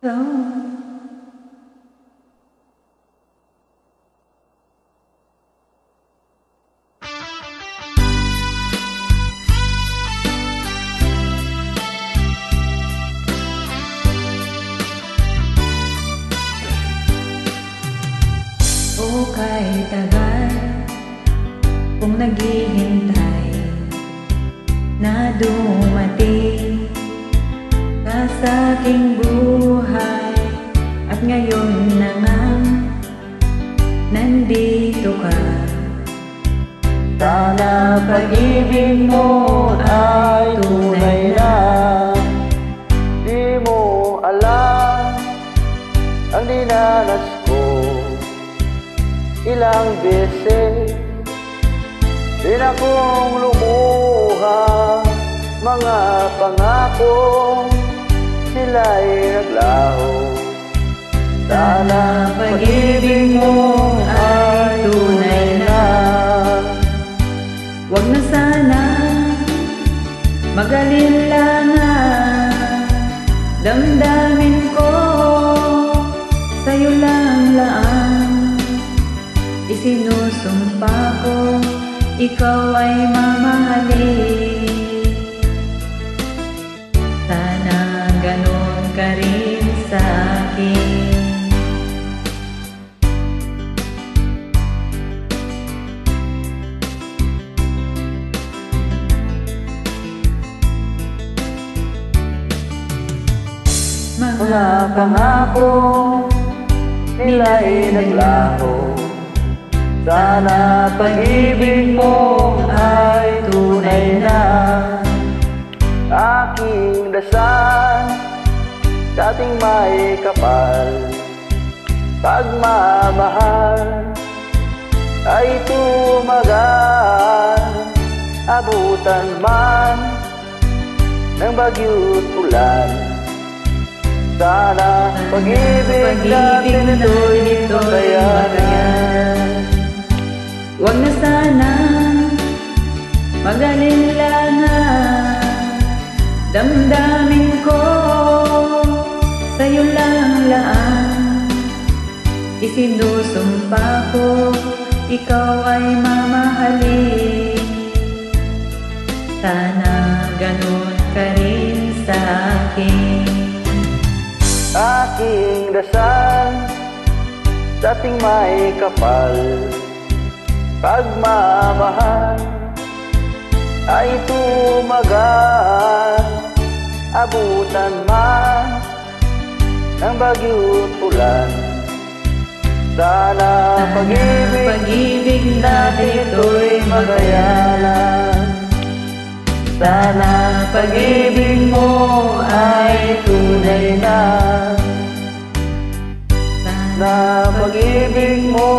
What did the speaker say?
Oh. O kahit tagal kung naghihintay na dumating ka sa aking buhay, at ngayon na nga nandito ka. Sana pag-ibig mo ay tunay na. Di mo alam ang dinanas ko. Ilang beses din akong lumuha, mga pangakong sila'y naglaho. Sana pag-ibig mo ay tunay na. Huwag na sana mag-alilangan, damdamin ko sa'yo lang laan. Isinusumpa ko ikaw ay mamahalin. Sana ganon ka rin sa akin. Mga pangako nila'y naglaho. Sana pag-ibig mo ay tunay na. Aking dasal dating may kapal, pagmamahal ay tumagal. Abutan man ng bagyo't ulan, sana pag-ibig natin ito'y magayan. Huwag na sana mag-alilangan, damdamin ko sa'yo lang laan. Isinusumpa ko ikaw ay mamahalin. Sana ganon ka rin sa akin. Aking dasal dating may kapal, pagmamahal ay tumagal. Abutan man ng bagyo't ulan, sana pag-ibig natin ito'y magayanan. Sana pag-ibig mo ay tunay na. Sana pag-ibig mo